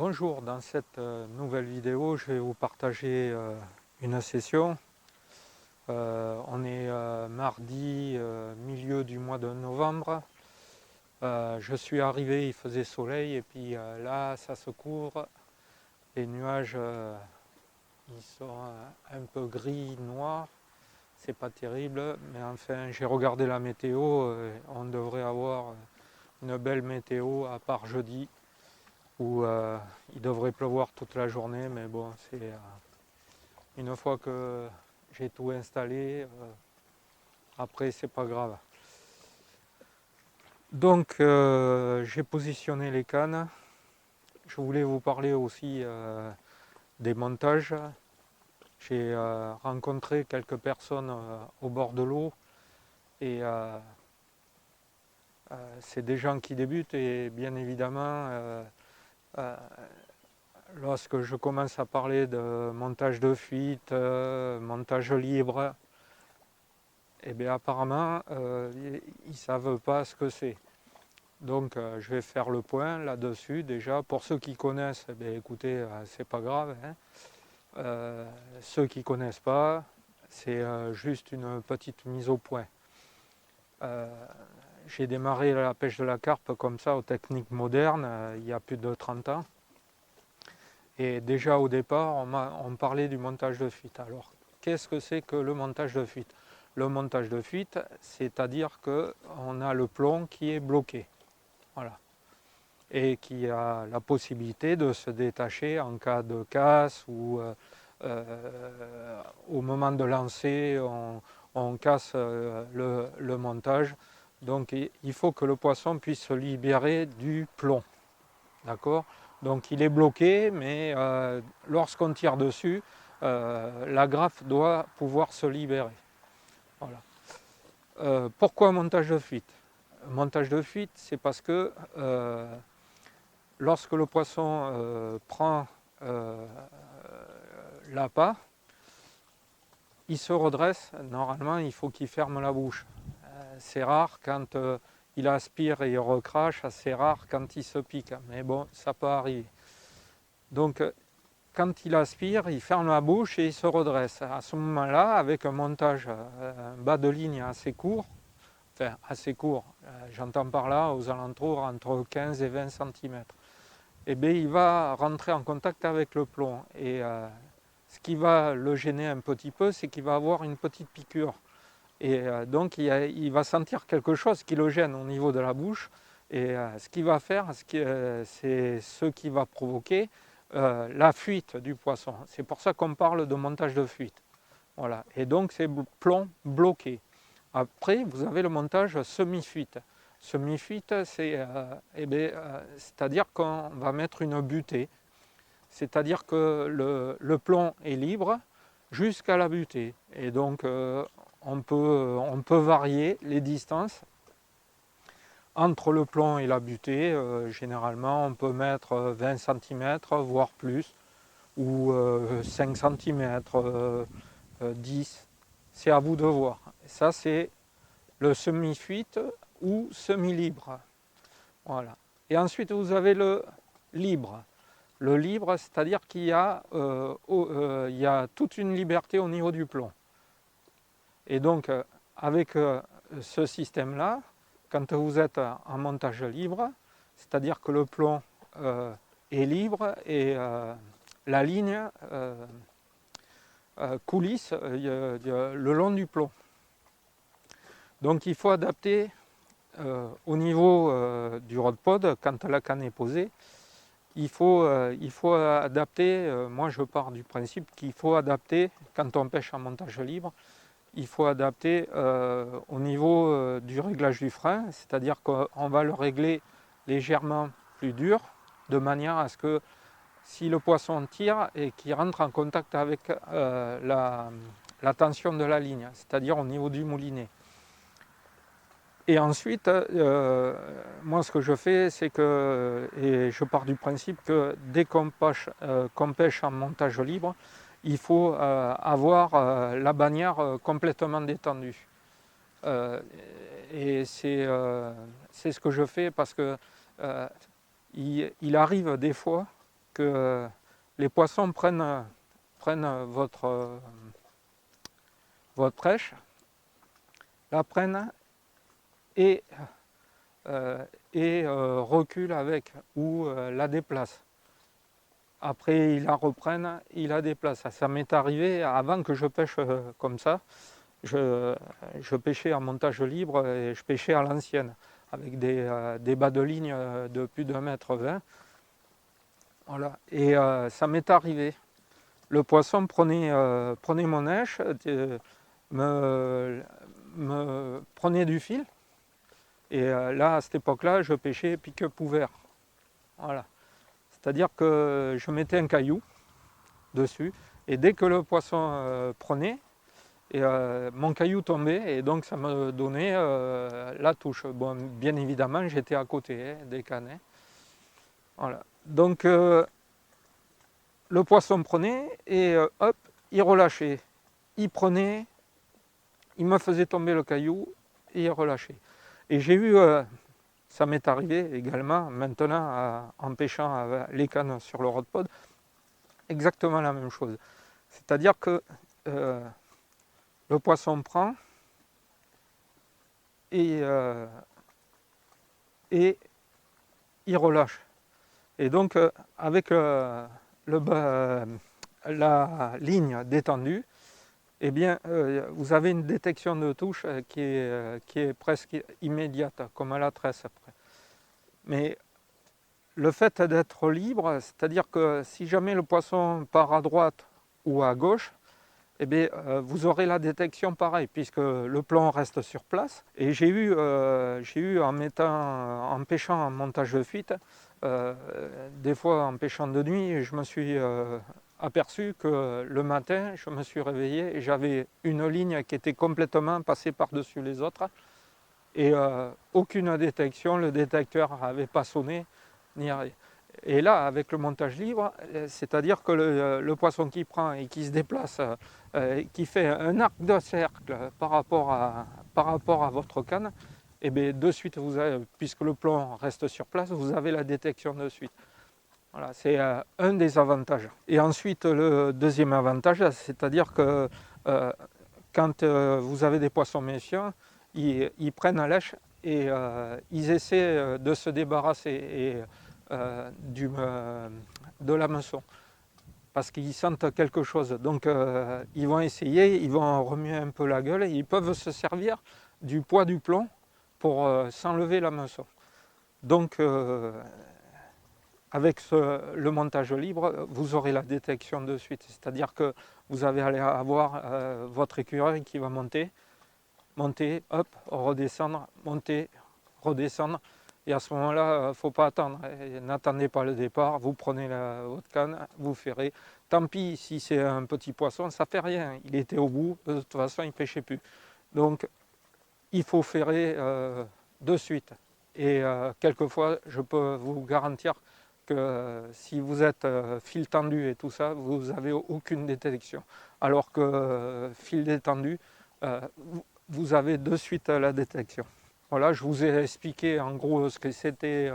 Bonjour, dans cette nouvelle vidéo, je vais vous partager une session. On est mardi, milieu du mois de novembre. Je suis arrivé, il faisait soleil et puis là, ça se couvre. Les nuages, ils sont un peu gris, noirs. C'est pas terrible, mais enfin, j'ai regardé la météo. On devrait avoir une belle météo à part jeudi, où il devrait pleuvoir toute la journée, mais bon, c'est une fois que j'ai tout installé, après c'est pas grave. Donc j'ai positionné les cannes. Je voulais vous parler aussi des montages. J'ai rencontré quelques personnes au bord de l'eau et c'est des gens qui débutent et bien évidemment euh, lorsque je commence à parler de montage de fuite, montage libre, et bien apparemment ils ne savent pas ce que c'est. Donc je vais faire le point là-dessus déjà. Pour ceux qui connaissent, eh bien, écoutez, c'est pas grave, hein. Ceux qui ne connaissent pas, c'est juste une petite mise au point. J'ai démarré la pêche de la carpe comme ça aux techniques modernes il y a plus de 30 ans. Et déjà au départ, on parlait du montage de fuite. Alors, qu'est-ce que c'est que le montage de fuite? Le montage de fuite, c'est-à-dire qu'on a le plomb qui est bloqué. Voilà. Et qui a la possibilité de se détacher en cas de casse ou au moment de lancer, on casse le montage. Donc il faut que le poisson puisse se libérer du plomb. D'accord? Donc il est bloqué, mais lorsqu'on tire dessus, la graffe doit pouvoir se libérer. Voilà. Pourquoi montage de fuite? Montage de fuite, c'est parce que lorsque le poisson prend l'appât, il se redresse. Normalement, il faut qu'il ferme la bouche. C'est rare quand il aspire et il recrache, c'est rare quand il se pique. Mais bon, ça peut arriver. Donc, quand il aspire, il ferme la bouche et il se redresse. À ce moment-là, avec un montage bas de ligne assez court, enfin assez court, j'entends par là aux alentours entre 15 et 20 cm, eh bien, il va rentrer en contact avec le plomb. Et ce qui va le gêner un petit peu, c'est qu'il va avoir une petite piqûre. Et donc, il va sentir quelque chose qui le gêne au niveau de la bouche. Et ce qu'il va faire, c'est ce qui va provoquer la fuite du poisson. C'est pour ça qu'on parle de montage de fuite. Voilà. Et donc, c'est plomb bloqué. Après, vous avez le montage semi-fuite. Semi-fuite, c'est-à-dire qu'on va mettre une butée. C'est-à-dire que le plomb est libre jusqu'à la butée. Et donc, on peut varier les distances entre le plomb et la butée. Généralement, on peut mettre 20 cm, voire plus, ou 5 cm, 10. C'est à vous de voir. Ça, c'est le semi-fuite ou semi-libre. Voilà. Et ensuite, vous avez le libre. Le libre, c'est-à-dire qu'il y a toute une liberté au niveau du plomb. Et donc, avec ce système-là, quand vous êtes en montage libre, c'est-à-dire que le plomb est libre et la ligne coulisse le long du plomb. Donc il faut adapter au niveau du rod pod, quand la canne est posée, il faut adapter, moi je pars du principe qu'il faut adapter, quand on pêche en montage libre, il faut adapter au niveau du réglage du frein, c'est-à-dire qu'on va le régler légèrement plus dur, de manière à ce que si le poisson tire et qu'il rentre en contact avec la tension de la ligne, c'est-à-dire au niveau du moulinet. Et ensuite, moi ce que je fais, c'est que, et je pars du principe que dès qu'on pêche en montage libre, il faut avoir la bannière complètement détendue. Et c'est ce que je fais parce que il arrive des fois que les poissons prennent votre prêche, la prennent et, reculent avec ou la déplacent. Après, ils la reprennent, ils la déplacent. Ça m'est arrivé avant que je pêche comme ça. Je pêchais en montage libre et je pêchais à l'ancienne avec des bas de ligne de plus d'1,20 m. Voilà. Et ça m'est arrivé. Le poisson prenait mon èche, me prenait du fil. Et là, à cette époque-là, je pêchais pick-up ouvert. Voilà. C'est-à-dire que je mettais un caillou dessus et dès que le poisson prenait, mon caillou tombait et donc ça me donnait la touche. Bon, bien évidemment, j'étais à côté des canets. Voilà. Donc le poisson prenait et hop, il relâchait. Il prenait, il me faisait tomber le caillou et il relâchait. Et j'ai eu, ça m'est arrivé également maintenant en pêchant les cannes sur le rod pod, exactement la même chose. C'est-à-dire que le poisson prend et il relâche. Et donc avec la ligne détendue, eh bien, vous avez une détection de touche qui est presque immédiate, comme à la tresse après. Mais le fait d'être libre, c'est-à-dire que si jamais le poisson part à droite ou à gauche, eh bien, vous aurez la détection pareil, puisque le plomb reste sur place. Et j'ai eu en pêchant en montage de fuite, des fois en pêchant de nuit, je me suis aperçu que le matin, je me suis réveillé et j'avais une ligne qui était complètement passée par-dessus les autres. Et aucune détection, le détecteur n'avait pas sonné, ni rien. Et là, avec le montage libre, c'est-à-dire que le poisson qui prend et qui se déplace, qui fait un arc de cercle par rapport à votre canne, et bien de suite, vous avez, puisque le plomb reste sur place, vous avez la détection de suite. Voilà, c'est un des avantages. Et ensuite, le deuxième avantage, c'est-à-dire que quand vous avez des poissons méfiants, ils prennent à lèche et ils essaient de se débarrasser de l'hameçon parce qu'ils sentent quelque chose. Donc ils vont essayer, ils vont remuer un peu la gueule et ils peuvent se servir du poids du plomb pour s'enlever l'hameçon. Donc avec le montage libre, vous aurez la détection de suite. C'est-à-dire que vous allez avoir votre écureuil qui va monter, hop, redescendre, monter, redescendre. Et à ce moment-là, il ne faut pas attendre. N'attendez pas le départ, vous prenez votre canne, vous ferrez. Tant pis si c'est un petit poisson, ça ne fait rien. Il était au bout, de toute façon, il ne pêchait plus. Donc, il faut ferrer de suite. Et quelquefois, je peux vous garantir que si vous êtes fil tendu et tout ça, vous n'avez aucune détection. Alors que fil détendu, vous avez de suite la détection. Voilà, je vous ai expliqué en gros ce que c'était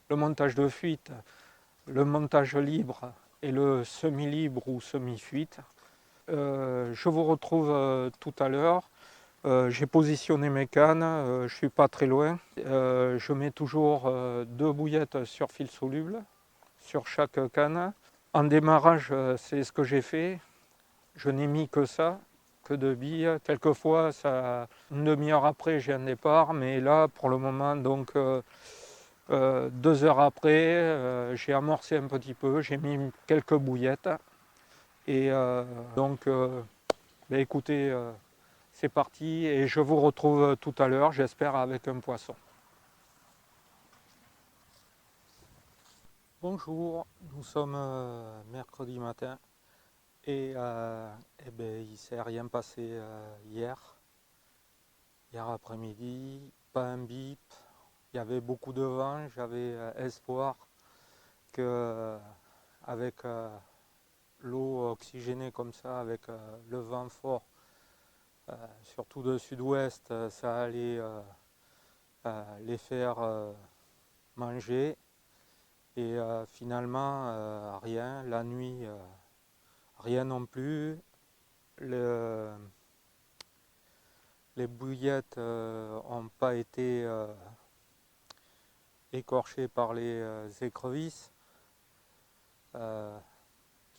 le montage de fuite, le montage libre et le semi-libre ou semi-fuite. Je vous retrouve tout à l'heure. J'ai positionné mes cannes, je ne suis pas très loin. Je mets toujours 2 bouillettes sur fil soluble sur chaque canne. En démarrage, c'est ce que j'ai fait. Je n'ai mis que ça, que 2 billes. Quelquefois, une demi-heure après, j'ai un départ, mais là, pour le moment, donc 2 heures après, j'ai amorcé un petit peu, j'ai mis quelques bouillettes. Et donc, écoutez, c'est parti et je vous retrouve tout à l'heure, j'espère avec un poisson. Bonjour, nous sommes mercredi matin et il ne s'est rien passé hier après-midi, pas un bip, il y avait beaucoup de vent, j'avais espoir que avec l'eau oxygénée comme ça, avec le vent fort, surtout de sud-ouest, ça allait les faire manger. Et finalement, rien. La nuit, rien non plus. Le- les bouillettes n'ont pas été écorchées par les écrevisses. Euh,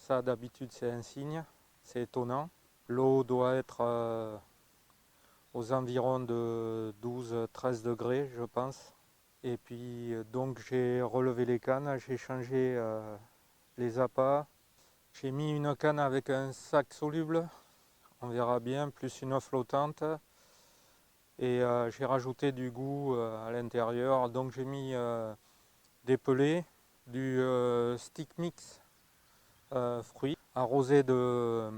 Ça, d'habitude, c'est un signe. C'est étonnant. L'eau doit être aux environs de 12-13 degrés, je pense. Et puis, donc, j'ai relevé les cannes, j'ai changé les appâts. J'ai mis une canne avec un sac soluble, on verra bien, plus une flottante. Et j'ai rajouté du goût à l'intérieur. Donc, j'ai mis des pelés, du stick mix fruits, arrosé de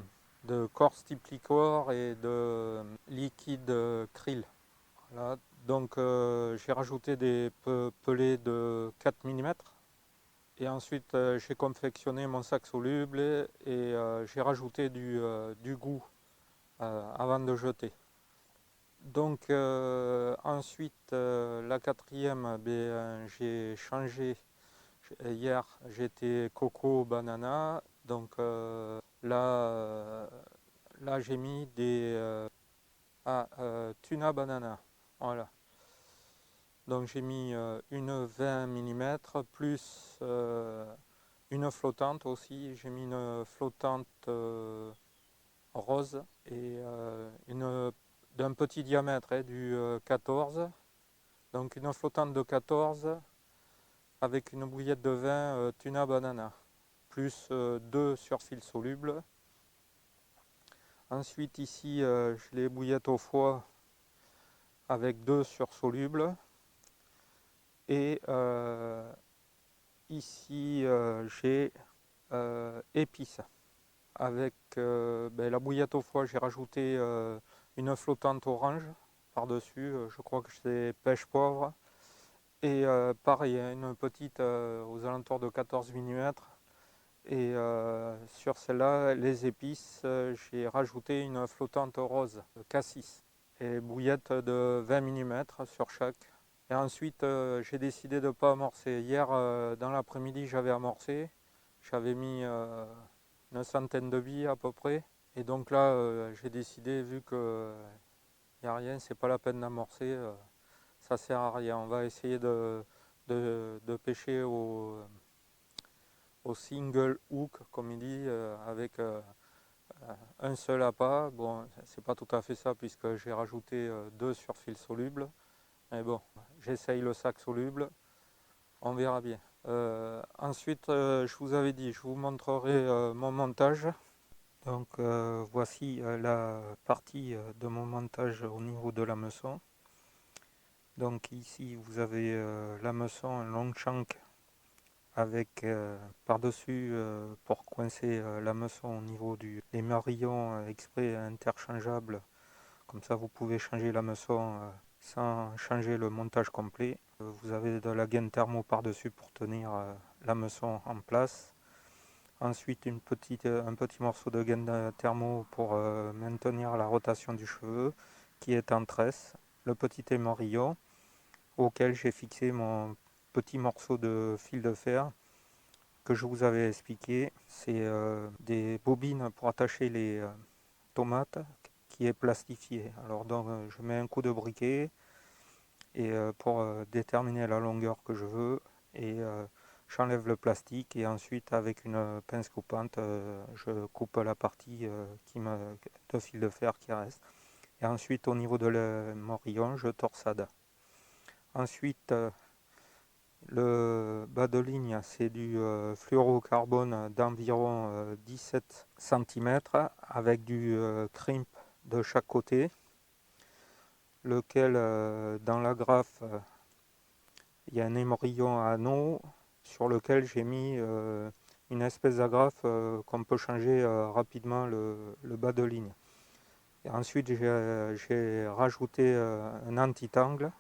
corse type licor et de liquide krill. Voilà. Donc j'ai rajouté des pelés de 4 mm et ensuite j'ai confectionné mon sac soluble et j'ai rajouté du goût avant de jeter. Donc ensuite la quatrième, j'ai changé. Hier j'étais coco banana, donc là j'ai mis des tuna banana. Voilà. Donc j'ai mis une 20 mm plus une flottante aussi. J'ai mis une flottante rose et une d'un petit diamètre, du 14. Donc une flottante de 14 avec une bouillette de vin tuna banana. Plus 2 sur fil soluble. Ensuite ici je les bouillettes au foie avec 2 sur soluble. Et ici j'ai épices. Avec la bouillette au foie, j'ai rajouté une flottante orange par-dessus. Je crois que c'est pêche poivre. Et pareil, une petite aux alentours de 14 mm. Et sur celle-là, les épices, j'ai rajouté une flottante rose, cassis. Et bouillette de 20 mm sur chaque. Et ensuite, j'ai décidé de ne pas amorcer. Hier, dans l'après-midi, j'avais amorcé. J'avais mis une centaine de billes à peu près. Et donc là, j'ai décidé, vu qu'il n'y a rien, c'est pas la peine d'amorcer, ça sert à rien. On va essayer de pêcher au single hook, comme il dit, avec un seul appât. Bon, c'est pas tout à fait ça, puisque j'ai rajouté 2 sur fil soluble. Mais bon, j'essaye le sac soluble, on verra bien. Ensuite, je vous avais dit, je vous montrerai mon montage. Donc voici la partie de mon montage au niveau de l'hameçon. Donc ici vous avez l'hameçon, un long shank avec par-dessus pour coincer l'hameçon au niveau des marillons exprès interchangeables. Comme ça vous pouvez changer l'hameçon sans changer le montage complet. Vous avez de la gaine thermo par-dessus pour tenir l'hameçon en place. Ensuite un petit morceau de gaine thermo pour maintenir la rotation du cheveu qui est en tresse. Le petit émerillon auquel j'ai fixé mon petit morceau de fil de fer que je vous avais expliqué. C'est des bobines pour attacher les tomates qui est plastifié. Alors donc je mets un coup de briquet et pour déterminer la longueur que je veux et j'enlève le plastique et ensuite avec une pince coupante je coupe la partie de fil de fer qui reste. Et ensuite au niveau de l'émerillon je torsade. Ensuite le bas de ligne c'est du fluorocarbone d'environ 17 cm avec du crimp de chaque côté, lequel dans l'agrafe il y a un émerillon à anneau sur lequel j'ai mis une espèce d'agrafe qu'on peut changer rapidement le bas de ligne. Et ensuite j'ai rajouté un anti-tangle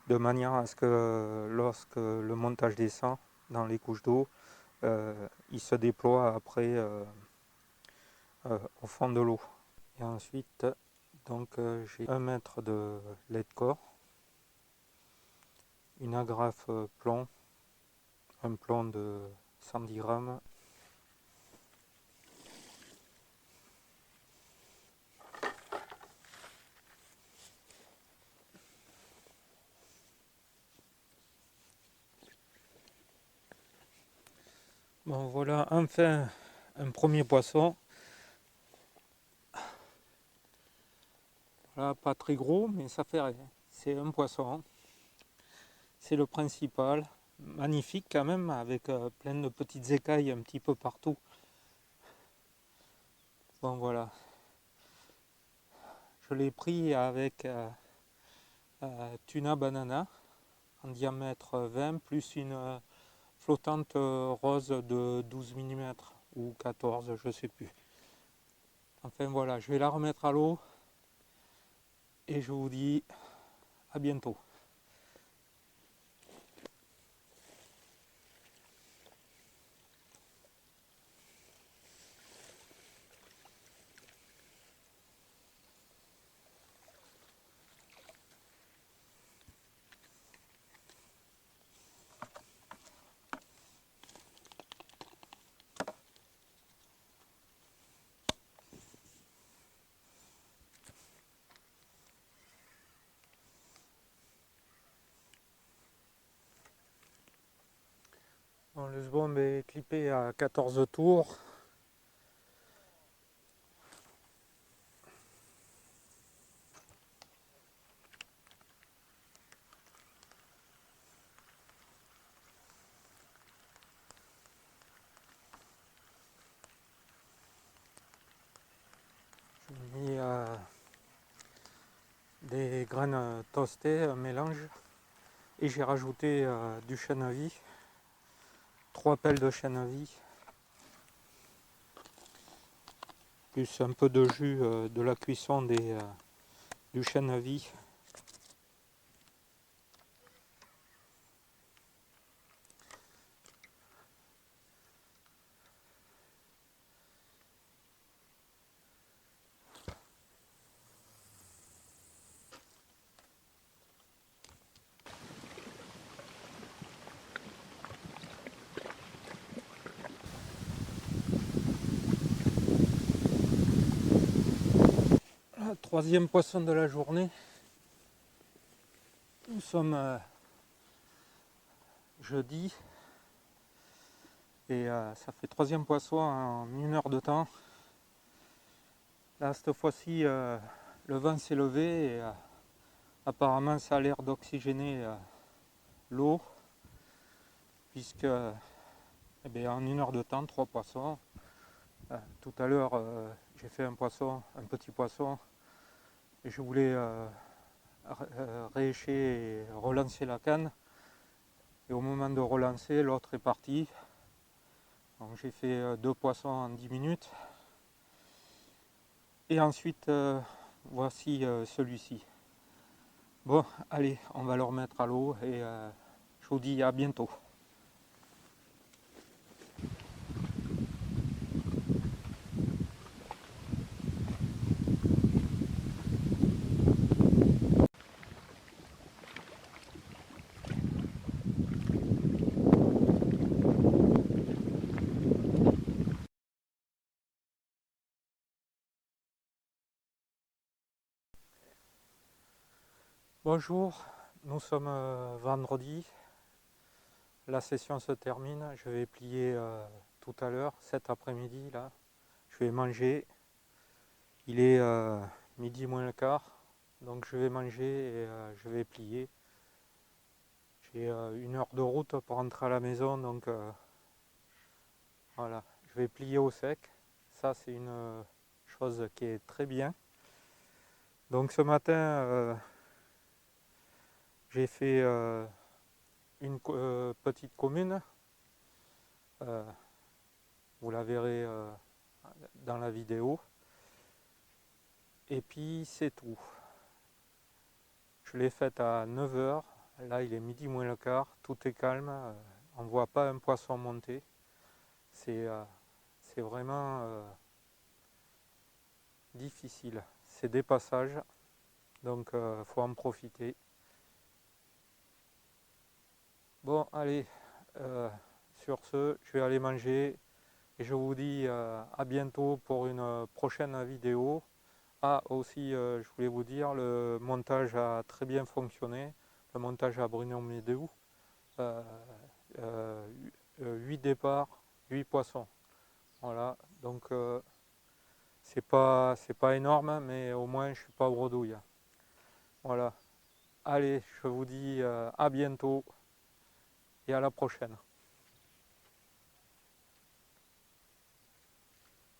de manière à ce que lorsque le montage descend dans les couches d'eau, il se déploie après au fond de l'eau. Et ensuite donc j'ai 1 mètre de lait de corps, une agrafe plomb un plomb de 110 grammes. Bon voilà, enfin un premier poisson. Voilà, pas très gros, mais ça fait rien. C'est un poisson. C'est le principal. Magnifique quand même, avec plein de petites écailles un petit peu partout. Bon voilà. Je l'ai pris avec tuna banana en diamètre 20 plus une flottante rose de 12 mm ou 14, je sais plus. Enfin voilà, je vais la remettre à l'eau et je vous dis à bientôt. Bon, le sbombe est clippé à 14 tours. J'ai mis des graines toastées, un mélange, et j'ai rajouté du chène à vie, 3 pelles de chène à vie, plus un peu de jus de la cuisson du chène à vie. Troisième poisson de la journée. Nous sommes jeudi et ça fait troisième poisson en 1 heure de temps. Là, cette fois-ci, le vent s'est levé et apparemment ça a l'air d'oxygéner l'eau, puisque eh bien, en 1 heure de temps, 3 poissons. Tout à l'heure, j'ai fait un petit poisson, et je voulais réécher et relancer la canne. Et au moment de relancer, l'autre est parti. Donc j'ai fait 2 poissons en 10 minutes. Et ensuite, voici celui-ci. Bon, allez, on va le remettre à l'eau et je vous dis à bientôt. Bonjour, nous sommes vendredi. La session se termine. Je vais plier tout à l'heure, cet après-midi là. Je vais manger. Il est midi moins le quart. Donc je vais manger et je vais plier. J'ai 1 heure de route pour rentrer à la maison, donc voilà, je vais plier au sec. Ça c'est une chose qui est très bien. Donc ce matin, j'ai fait une petite commune. Vous la verrez dans la vidéo. Et puis c'est tout. Je l'ai faite à 9 h. Là il est midi moins le quart. Tout est calme. On ne voit pas un poisson monter. C'est vraiment difficile. C'est des passages. Donc faut en profiter. Bon allez. sur ce, je vais aller manger et je vous dis à bientôt pour une prochaine vidéo. Ah, aussi, je voulais vous dire, le montage a très bien fonctionné, le montage à Bruno Médéou. 8 départs, 8 poissons. Voilà, donc c'est pas énorme, mais au moins je suis pas bredouille. Voilà. Allez, je vous dis à bientôt et à la prochaine.